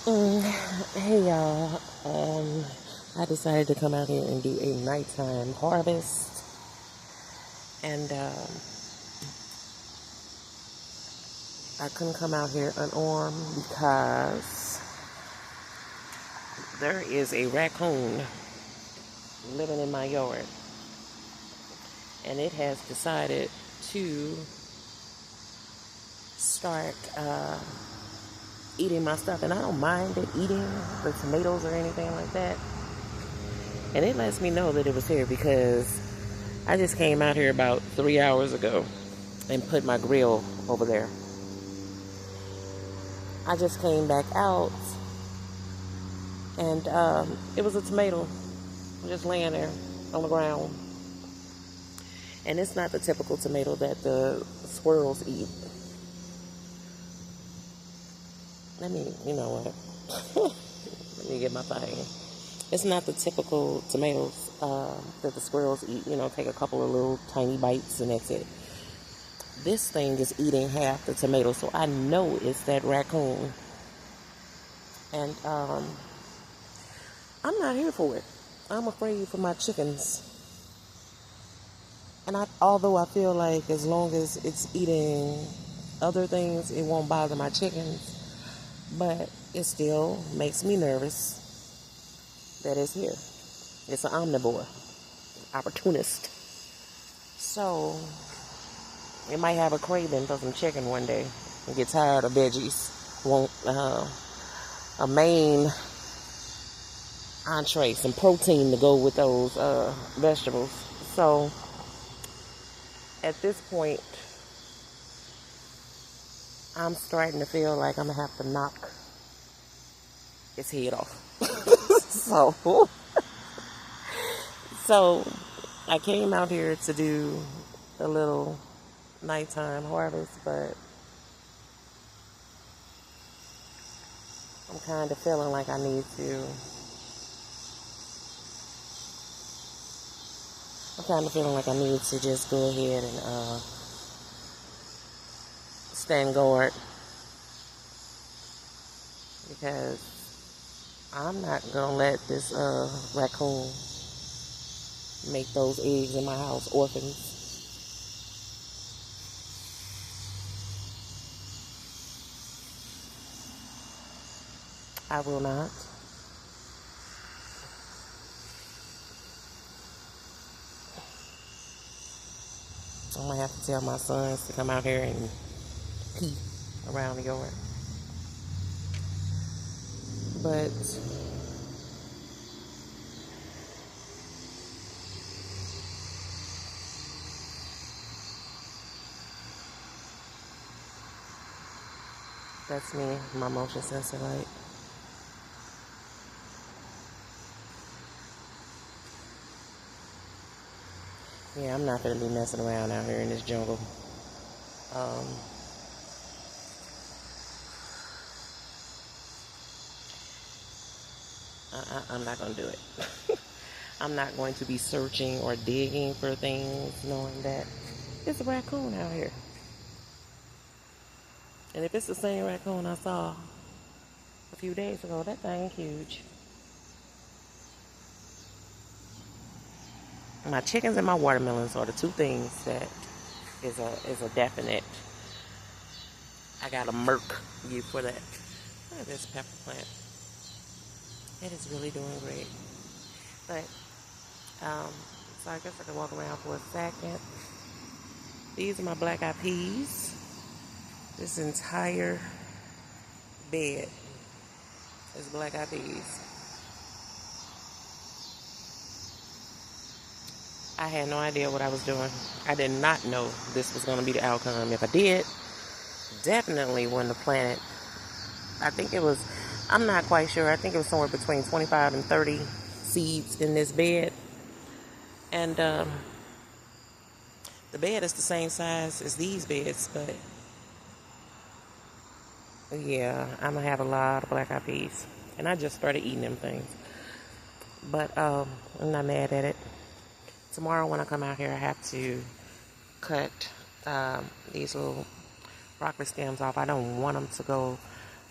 Hey y'all, I decided to come out here and do a nighttime harvest, and I couldn't come out here unarmed because there is a raccoon living in my yard, and it has decided to start eating my stuff, and I don't mind it eating the tomatoes or anything like that, and it lets me know that it was here because I just came out here about 3 hours ago and put my grill over there. I just came back out and it was a tomato just laying there on the ground. And it's not the typical tomato that the squirrels eat. You know what? Let me get my thing. It's not the typical tomatoes that the squirrels eat. Take a couple of little tiny bites and that's it. This thing is eating half the tomato, so I know it's that raccoon. And I'm not here for it. I'm afraid for my chickens. And although I feel like as long as it's eating other things, it won't bother my chickens. But it still makes me nervous that it's here. It's an omnivore, opportunist. So it might have a craving for some chicken one day and get tired of veggies. Want a main entree, some protein to go with those vegetables. So at this point, I'm starting to feel like I'm going to have to knock its head off. So I came out here to do a little nighttime harvest, but I'm kind of feeling like I need to. I'm kind of feeling like I need to just go ahead and stand guard, because I'm not gonna let this raccoon make those eggs in my house orphans. I will not. I'm gonna have to tell my sons to come out here and pee around the yard. But that's me, my motion sensor light. Yeah, I'm not gonna be messing around out here in this jungle. Um, I'm not gonna do it. I'm not going to be searching or digging for things knowing that it's a raccoon out here. And if it's the same raccoon I saw a few days ago, that thing huge. My chickens and my watermelons are the two things that is a definite. I got a murk you for that. Look at this pepper plant. It is really doing great. But so I guess I can walk around for a second. These are my black-eyed peas. This entire bed is black-eyed peas. I had no idea what I was doing. I did not know this was going to be the outcome. If I did, definitely wouldn't have planted. I think it was, I'm not quite sure. I think it was somewhere between 25 and 30 seeds in this bed. And the bed is the same size as these beds, but yeah, I'm going to have a lot of black-eyed peas. And I just started eating them things. But I'm not mad at it. Tomorrow when I come out here, I have to cut these little broccoli stems off. I don't want them to go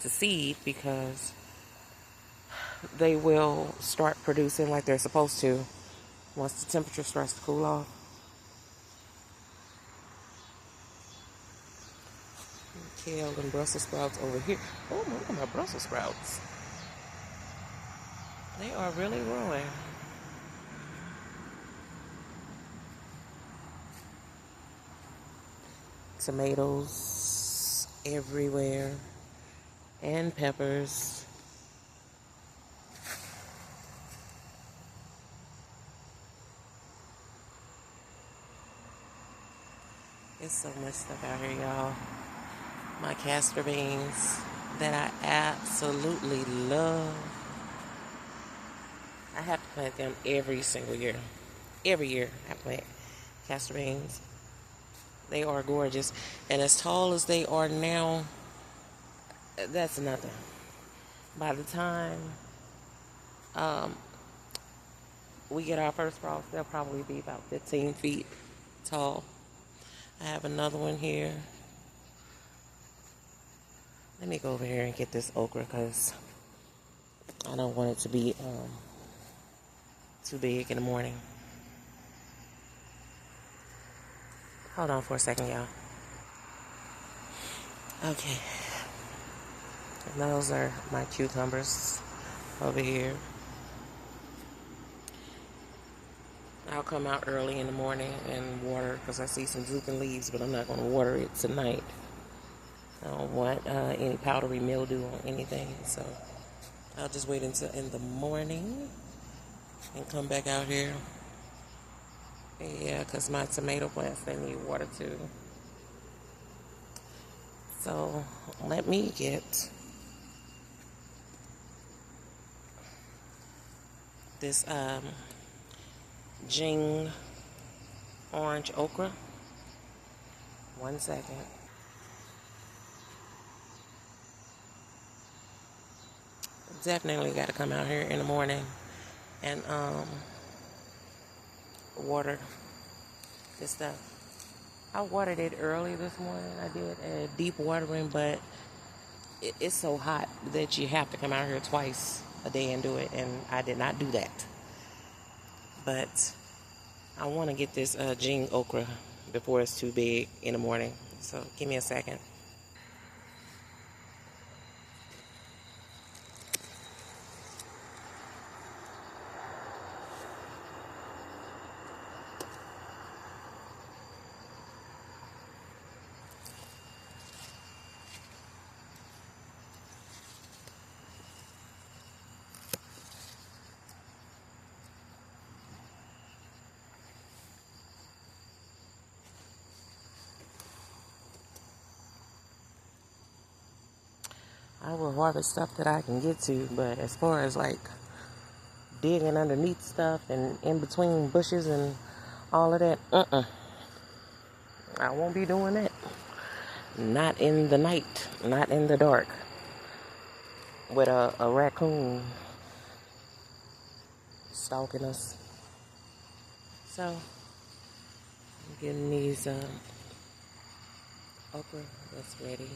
to seed because they will start producing like they're supposed to once the temperature starts to cool off. Kale and Brussels sprouts over here. Oh, look at my Brussels sprouts. They are really growing. Tomatoes everywhere. And peppers. There's so much stuff out here, y'all. My castor beans that I absolutely love. I have to plant them every single year. Every year I plant castor beans. They are gorgeous. And as tall as they are now, that's nothing. By the time we get our first frost, they'll probably be about 15 feet tall. I have another one here. Let me go over here and get this okra because I don't want it to be too big in the morning. Hold on for a second, y'all. Okay. And those are my cucumbers over here. I'll come out early in the morning and water because I see some drooping leaves, but I'm not going to water it tonight. I don't want any powdery mildew on anything, so I'll just wait until in the morning and come back out here. Yeah, because my tomato plants, they need water too. So let me get this Jing orange okra. 1 second. Definitely got to come out here in the morning and water this stuff. I watered it early this morning. I did a deep watering, but it's so hot that you have to come out here twice a day and do it, and I did not do that. But I want to get this Jing okra before it's too big in the morning. So give me a second. I will harvest stuff that I can get to, but as far as like digging underneath stuff and in between bushes and all of that, I won't be doing that. Not in the night, not in the dark, with a raccoon stalking us. So, I'm getting these okra that's ready.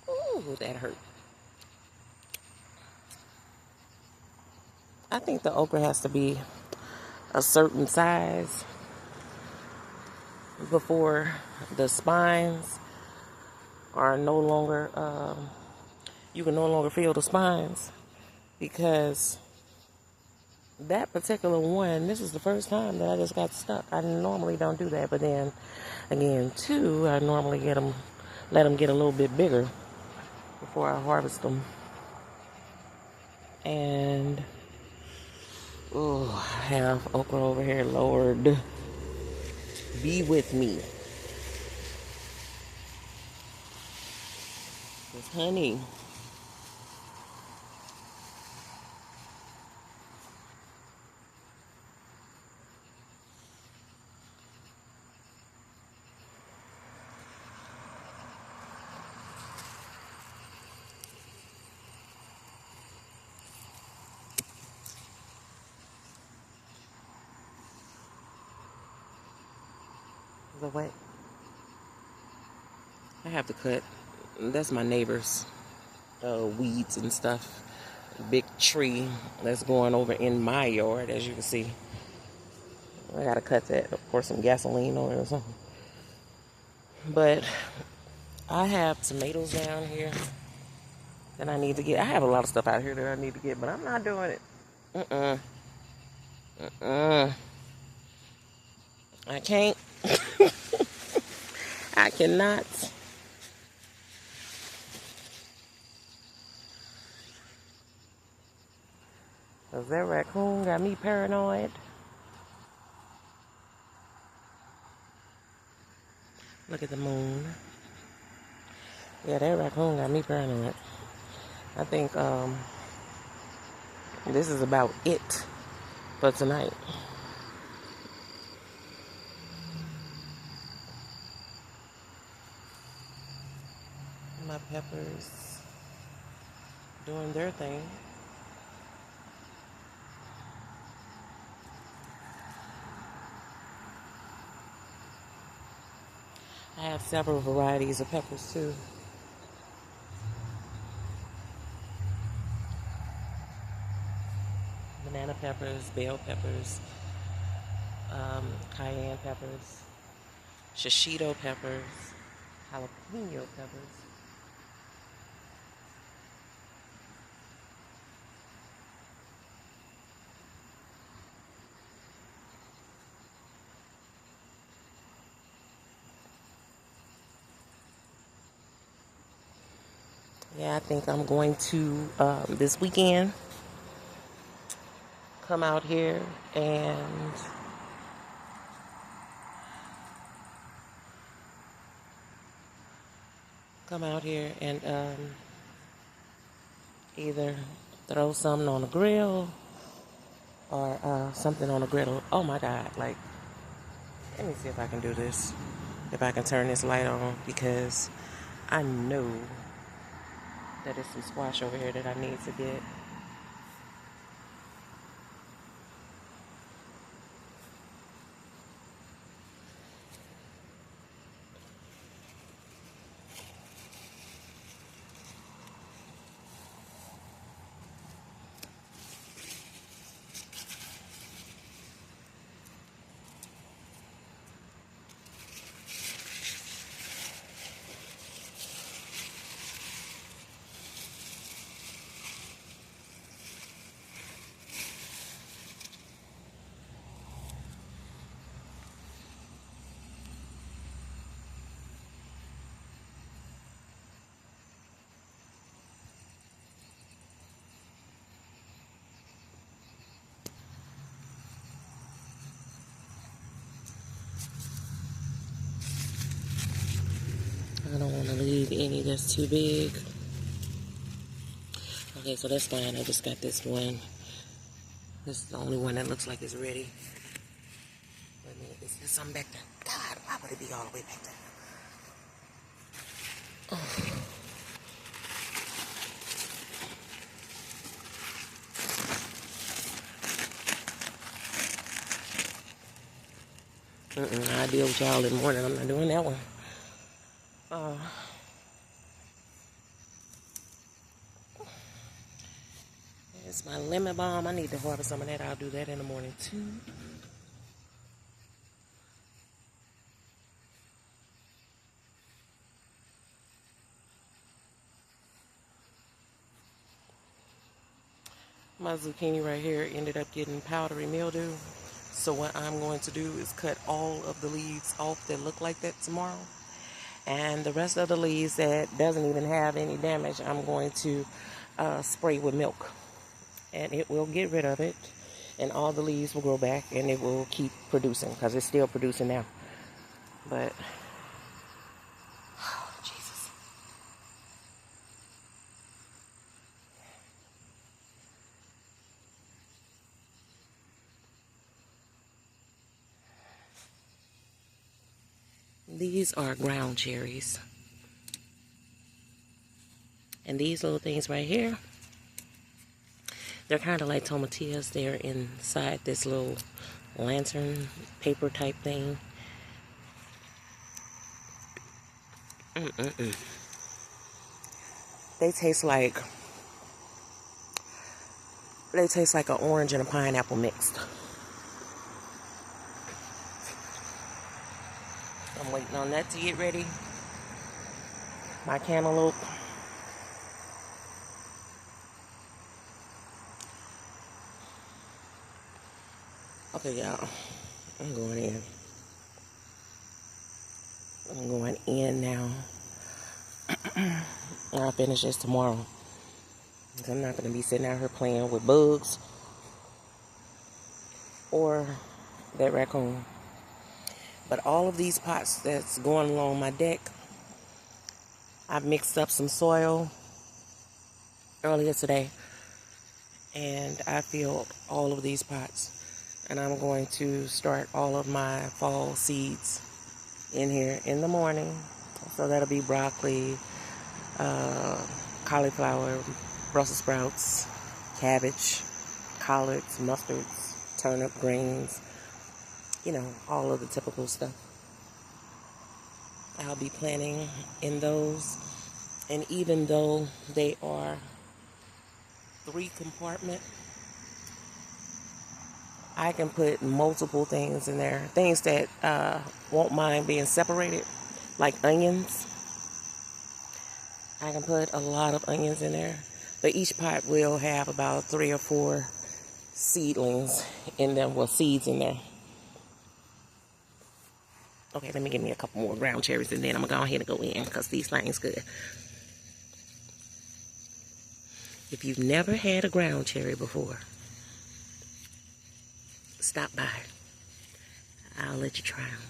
Ooh, that hurt. I think the okra has to be a certain size before the spines are no longer, you can no longer feel the spines, because that particular one, this is the first time that I just got stuck. I normally don't do that, but then again, too, I normally let them get a little bit bigger before I harvest them. And I have okra over here. Lord, be with me. This honey. The what? I have to cut. That's my neighbor's weeds and stuff. big tree that's going over in my yard, as you can see. I gotta cut that, pour some gasoline on it or something. But I have tomatoes down here that I need to get. I have a lot of stuff out here that I need to get, but I'm not doing it. I can't. I cannot. Cause that raccoon got me paranoid. Look at the moon. Yeah, that raccoon got me paranoid. I think this is about it for tonight. My peppers doing their thing. I have several varieties of peppers too. Banana peppers, bell peppers, cayenne peppers, shishito peppers, jalapeno peppers. Yeah, I think I'm going to, this weekend, come out here and either throw something on the grill or something on the griddle. Oh my God, like, let me see if I can do this. If I can turn this light on, because I know that there's some squash over here that I need to get. I don't want to leave any that's too big. Okay, so that's fine. I just got this one. This is the only one that looks like it's ready. Wait a minute, is there something back there? God, why would it be all the way back there? I'll deal with y'all in the morning. I'm not doing that one. It's my lemon balm. I need to harvest some of that. I'll do that in the morning too. My zucchini right here ended up getting powdery mildew. So what I'm going to do is cut all of the leaves off that look like that tomorrow. And the rest of the leaves that doesn't even have any damage, I'm going to spray with milk. And it will get rid of it. And all the leaves will grow back and it will keep producing, because it's still producing now. But, oh, Jesus. These are ground cherries. And these little things right here, they're kind of like tomatillas. They're inside this little lantern paper type thing. They taste like They taste like an orange and a pineapple mixed. I'm waiting on that to get ready. My cantaloupe. Okay, y'all. I'm going in. I'm going in now. I'll finish this tomorrow. Because I'm not going to be sitting out here playing with bugs or that raccoon. But all of these pots that's going along my deck, I've mixed up some soil earlier today. And I filled all of these pots. And I'm going to start all of my fall seeds in here in the morning. So that'll be broccoli, cauliflower, Brussels sprouts, cabbage, collards, mustards, turnip greens, you know, all of the typical stuff. I'll be planting in those. And even though they are 3-compartment, I can put multiple things in there. Things that won't mind being separated, like onions. I can put a lot of onions in there. But each pot will have about 3 or 4 seedlings in them, well, seeds in there. Okay, let me give me a couple more ground cherries and then I'm going to go ahead and go in because these things good. If you've never had a ground cherry before, stop by. I'll let you try them.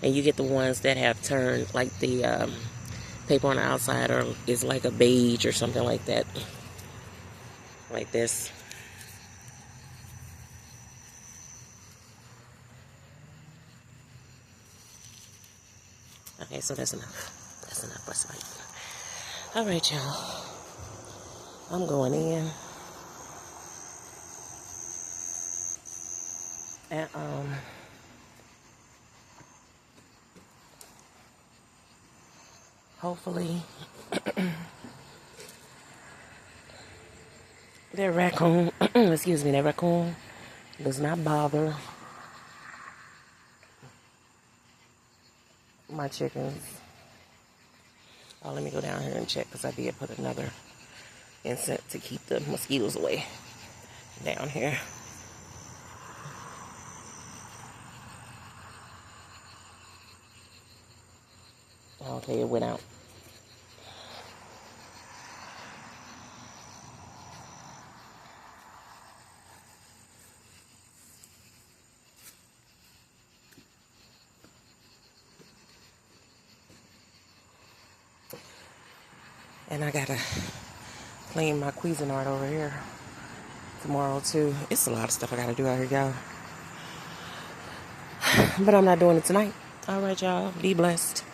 And you get the ones that have turned, like the paper on the outside or is like a beige or something like that. Like this. Okay, so that's enough. That's enough for tonight. Alright, y'all. I'm going in. And, hopefully, that raccoon, excuse me, that raccoon does not bother my chickens. Oh, let me go down here and check because I did put another incense to keep the mosquitoes away down here. Okay, it went out. And I gotta clean my Cuisinart over here tomorrow too. It's a lot of stuff I gotta do out here, y'all. But I'm not doing it tonight. All right, y'all. Be blessed.